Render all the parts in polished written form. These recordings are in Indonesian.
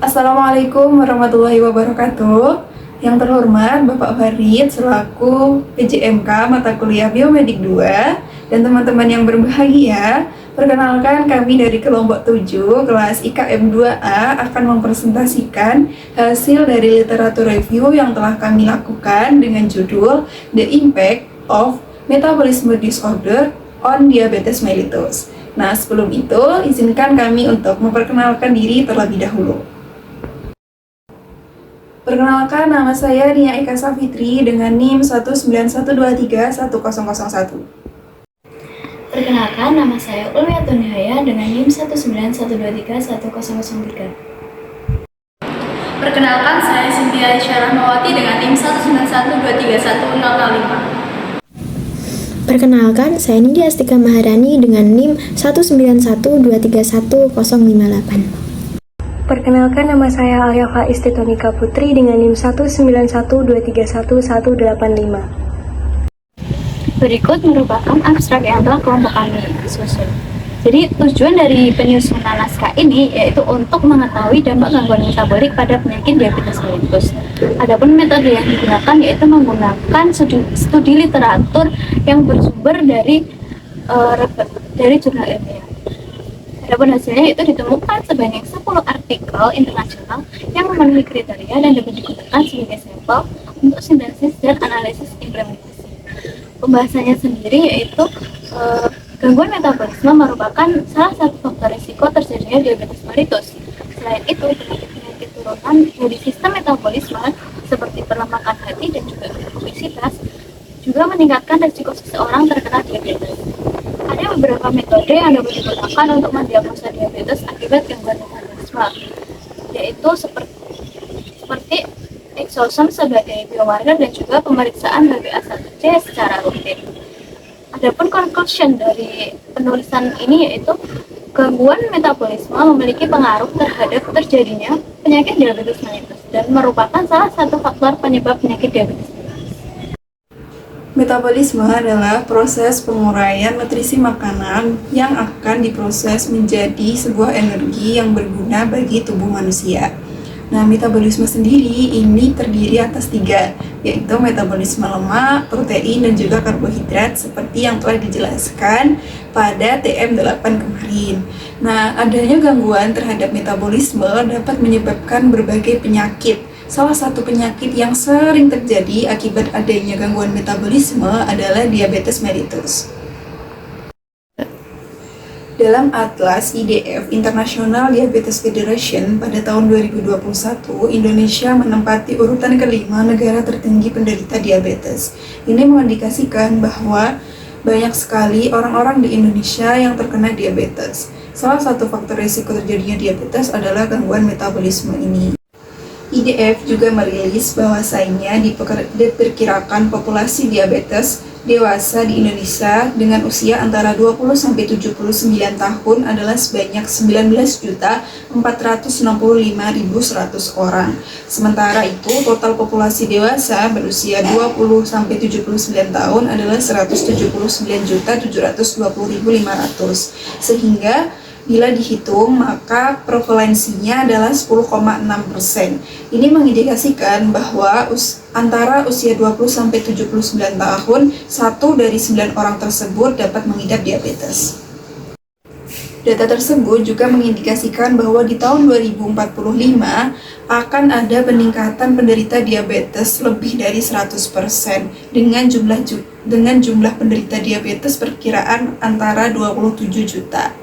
Assalamualaikum warahmatullahi wabarakatuh. Yang terhormat Bapak Farid selaku PJMK Mata Kuliah Biomedik 2 dan teman-teman yang berbahagia, perkenalkan kami dari kelompok 7 kelas IKM 2A akan mempresentasikan hasil dari literatur review yang telah kami lakukan dengan judul The Impact of Metabolism Disorder on Diabetes mellitus. Nah, sebelum itu, izinkan kami untuk memperkenalkan diri terlebih dahulu. Perkenalkan, nama saya Nia Eka Safitri dengan NIM 191231001. Perkenalkan, nama saya Ulwiatun Nihaya dengan NIM 191231003. Perkenalkan, saya Cynthia Syarahmawati dengan NIM 191231005. Perkenalkan, saya Nidya Astika Maharani dengan NIM 191231058. Perkenalkan, nama saya Alyafa Istitonika Putri dengan NIM 191231185. Berikut merupakan abstrak yang telah kelompok kami susun. Jadi tujuan dari penyusunan naskah ini yaitu untuk mengetahui dampak gangguan metabolik pada penyakit diabetes mellitus. Adapun metode yang digunakan yaitu menggunakan studi literatur yang bersumber dari jurnal ilmiah. Adapun hasilnya itu ditemukan sebanyak 10 artikel internasional yang memenuhi kriteria dan dapat digunakan sebagai sampel untuk sintesis dan analisis implementasi. Pembahasannya sendiri yaitu gangguan metabolisme merupakan salah satu faktor risiko terjadinya diabetes mellitus. Selain itu, penyakit turunan dari sistem metabolisme seperti perlemakan hati dan juga obesitas juga meningkatkan risiko seseorang terkena diabetes. Ada beberapa metode yang dapat digunakan untuk mendiagnosa diabetes akibat gangguan metabolisme, yaitu seperti exosome sebagai biomarker dan juga pemeriksaan HbA1c secara rutin. Adapun conclusion dari penulisan ini yaitu gangguan metabolisme memiliki pengaruh terhadap terjadinya penyakit diabetes mellitus dan merupakan salah satu faktor penyebab penyakit diabetes. Metabolisme adalah proses penguraian nutrisi makanan yang akan diproses menjadi sebuah energi yang berguna bagi tubuh manusia. Nah, metabolisme sendiri ini terdiri atas 3, yaitu metabolisme lemak, protein, dan juga karbohidrat seperti yang telah dijelaskan pada TM8 kemarin. Nah, adanya gangguan terhadap metabolisme dapat menyebabkan berbagai penyakit. Salah satu penyakit yang sering terjadi akibat adanya gangguan metabolisme adalah diabetes mellitus. Dalam Atlas IDF International Diabetes Federation pada tahun 2021, Indonesia menempati urutan kelima negara tertinggi penderita diabetes. Ini mengindikasikan bahwa banyak sekali orang-orang di Indonesia yang terkena diabetes. Salah satu faktor risiko terjadinya diabetes adalah gangguan metabolisme ini. IDF juga merilis bahwasanya diperkirakan populasi diabetes dewasa di Indonesia dengan usia antara 20-79 tahun adalah sebanyak 19.465.100 orang. Sementara itu, total populasi dewasa berusia 20-79 tahun adalah 179.720.500. Sehingga bila dihitung, maka prevalensinya adalah 10,6%. Ini mengindikasikan bahwa antara usia 20-79 tahun, 1 dari 9 orang tersebut dapat mengidap diabetes. Data tersebut juga mengindikasikan bahwa di tahun 2045 akan ada peningkatan penderita diabetes lebih dari 100% dengan jumlah penderita diabetes perkiraan antara 27 juta.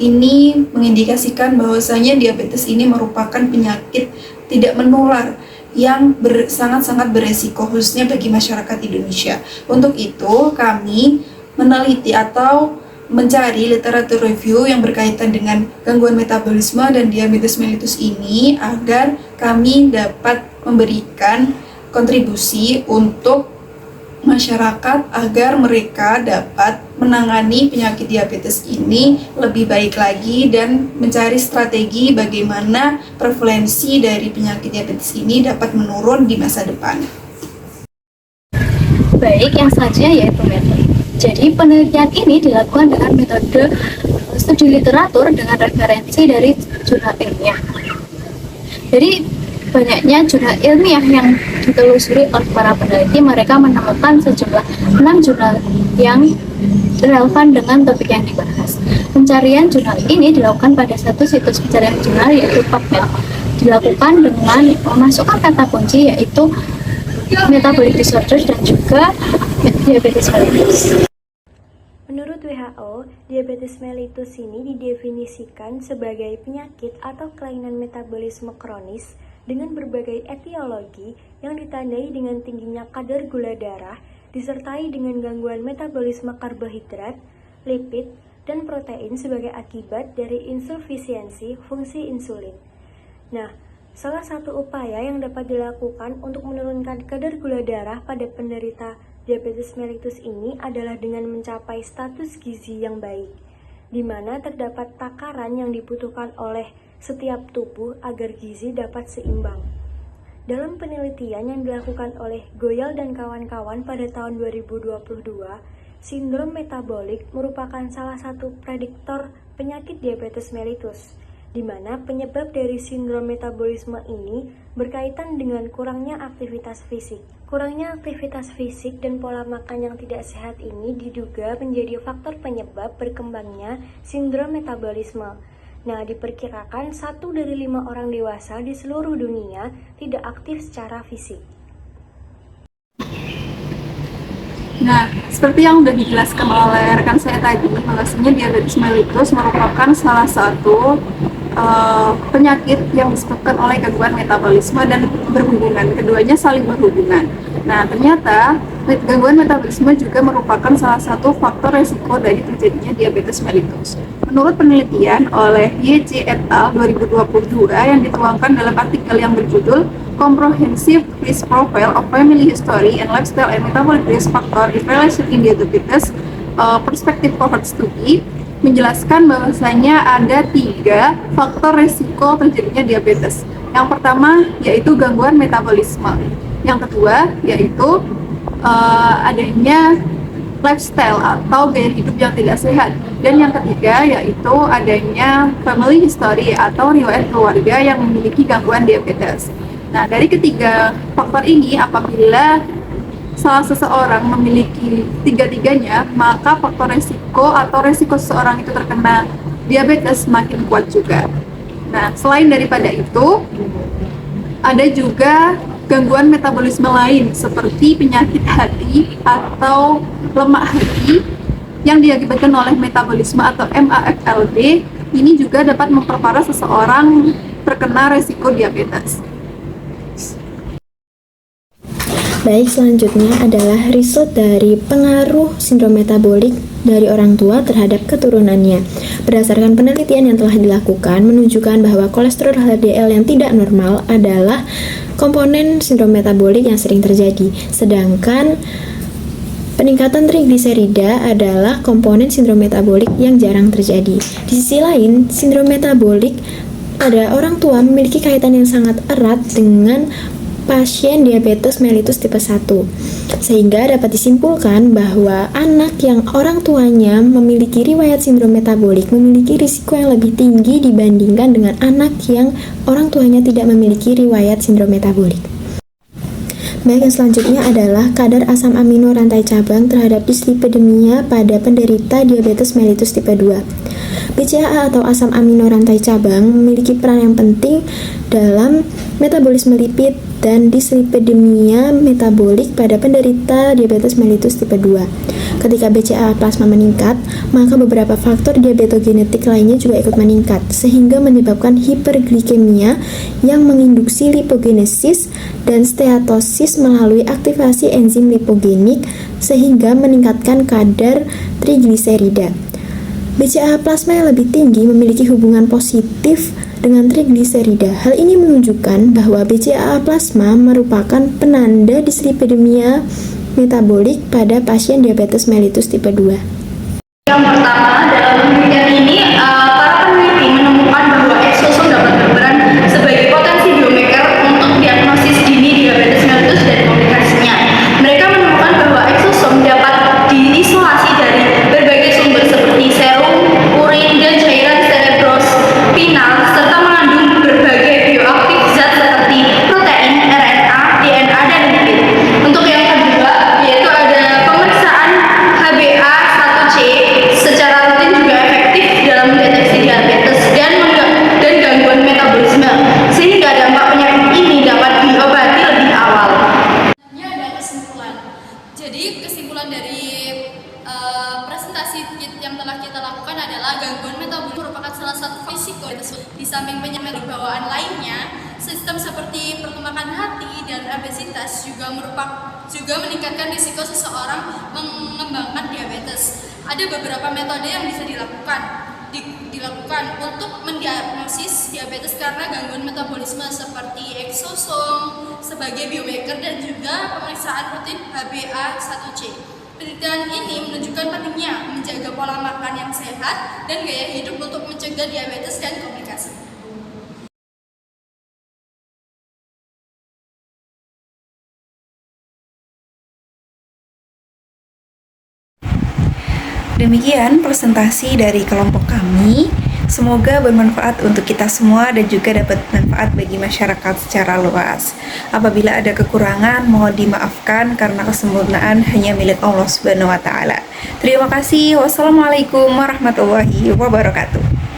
Ini mengindikasikan bahwasanya diabetes ini merupakan penyakit tidak menular yang sangat-sangat beresiko khususnya bagi masyarakat Indonesia. Untuk itu, kami meneliti atau mencari literatur review yang berkaitan dengan gangguan metabolisme dan diabetes mellitus ini agar kami dapat memberikan kontribusi untuk masyarakat agar mereka dapat menangani penyakit diabetes ini lebih baik lagi dan mencari strategi bagaimana prevalensi dari penyakit diabetes ini dapat menurun di masa depan. Baik, yang selanjutnya yaitu metode. Jadi penelitian ini dilakukan dengan metode studi literatur dengan referensi dari jurnal ilmiah. Jadi banyaknya jurnal ilmiah yang ditelusuri oleh para peneliti, mereka menemukan sejumlah 6 jurnal yang relevan dengan topik yang dibahas. Pencarian jurnal ini dilakukan pada satu situs pencarian jurnal yaitu PubMed. Dilakukan dengan memasukkan kata kunci yaitu metabolic disorders dan juga diabetes mellitus. Menurut WHO, diabetes mellitus ini didefinisikan sebagai penyakit atau kelainan metabolisme kronis dengan berbagai etiologi yang ditandai dengan tingginya kadar gula darah, disertai dengan gangguan metabolisme karbohidrat, lipid, dan protein sebagai akibat dari insufisiensi fungsi insulin. Nah, salah satu upaya yang dapat dilakukan untuk menurunkan kadar gula darah pada penderita diabetes mellitus ini adalah dengan mencapai status gizi yang baik, di mana terdapat takaran yang dibutuhkan oleh setiap tubuh agar gizi dapat seimbang. Dalam penelitian yang dilakukan oleh Goyal dan kawan-kawan pada tahun 2022, sindrom metabolik merupakan salah satu prediktor penyakit diabetes mellitus, di mana penyebab dari sindrom metabolisme ini berkaitan dengan kurangnya aktivitas fisik. Kurangnya aktivitas fisik dan pola makan yang tidak sehat ini diduga menjadi faktor penyebab berkembangnya sindrom metabolisme. Nah, diperkirakan 1 dari 5 orang dewasa di seluruh dunia tidak aktif secara fisik. Nah, seperti yang sudah dijelaskan oleh rekan saya tadi, bahwasanya diabetes mellitus merupakan salah satu penyakit yang disebabkan oleh gangguan metabolisme dan berhubungan, keduanya saling berhubungan. Nah, ternyata gangguan metabolisme juga merupakan salah satu faktor resiko dari terjadinya diabetes mellitus. Menurut penelitian oleh YC et al. 2022 yang dituangkan dalam artikel yang berjudul Comprehensive Risk Profile of Family History and Lifestyle and Metabolic Risk Factor Evaluation in Diabetes Perspective Cohort Study, menjelaskan bahwasanya ada 3 faktor resiko terjadinya diabetes. Yang pertama yaitu gangguan metabolisme. Yang kedua yaitu adanya lifestyle atau gaya hidup yang tidak sehat. Dan yang ketiga yaitu adanya family history atau riwayat keluarga yang memiliki gangguan diabetes. Nah, dari ketiga faktor ini, apabila salah seseorang memiliki tiga-tiganya, maka faktor resiko atau resiko seseorang itu terkena diabetes semakin kuat juga. Nah, selain daripada itu, ada juga gangguan metabolisme lain seperti penyakit hati atau lemak hati yang diakibatkan oleh metabolisme atau MAFLD. Ini juga dapat memperparah seseorang terkena resiko diabetes. Baik, selanjutnya adalah riset dari pengaruh sindrom metabolik dari orang tua terhadap keturunannya. Berdasarkan penelitian yang telah dilakukan, menunjukkan bahwa kolesterol HDL yang tidak normal adalah komponen sindrom metabolik yang sering terjadi, sedangkan peningkatan trigliserida adalah komponen sindrom metabolik yang jarang terjadi. Di sisi lain, sindrom metabolik pada orang tua memiliki kaitan yang sangat erat dengan pasien diabetes mellitus tipe 1, sehingga dapat disimpulkan bahwa anak yang orang tuanya memiliki riwayat sindrom metabolik memiliki risiko yang lebih tinggi dibandingkan dengan anak yang orang tuanya tidak memiliki riwayat sindrom metabolik. Baik, yang selanjutnya adalah kadar asam amino rantai cabang terhadap dislipidemia pada penderita diabetes mellitus tipe 2. BCAA atau asam amino rantai cabang memiliki peran yang penting dalam metabolisme lipid dan dislipidemia metabolik pada penderita diabetes mellitus tipe 2. Ketika BCAA plasma meningkat, maka beberapa faktor diabetogenetik lainnya juga ikut meningkat, sehingga menyebabkan hiperglikemia yang menginduksi lipogenesis dan steatosis melalui aktivasi enzim lipogenik, sehingga meningkatkan kadar trigliserida. BCAA plasma yang lebih tinggi memiliki hubungan positif dengan trigliserida. Hal ini menunjukkan bahwa BCAA plasma merupakan penanda dislipidemia metabolik pada pasien diabetes mellitus tipe 2. Yang pertama, dalam penelitian ini, para peneliti menemukan bahwa eksosom dapat berperan sebagai potensi biomarker untuk diagnosis dini diabetes mellitus dan komplikasinya. Mereka menemukan bahwa eksosom dapat diisolasi dari berbagai sumber seperti serum, urin, dan cairan cerebrospinal, serta mengandung berbagai bioaktif zat bawaan lainnya, sistem seperti perkembangan hati dan obesitas juga meningkatkan risiko seseorang mengembangkan diabetes. Ada beberapa metode yang bisa dilakukan untuk mendiagnosis diabetes karena gangguan metabolisme seperti exosome sebagai biomarker dan juga pemeriksaan rutin HbA1c. Penelitian ini menunjukkan pentingnya menjaga pola makan yang sehat dan gaya hidup untuk mencegah diabetes dan komplikasi. Demikian presentasi dari kelompok kami. Semoga bermanfaat untuk kita semua dan juga dapat manfaat bagi masyarakat secara luas. Apabila ada kekurangan, mohon dimaafkan karena kesempurnaan hanya milik Allah Subhanahu wa taala. Terima kasih. Wassalamualaikum warahmatullahi wabarakatuh.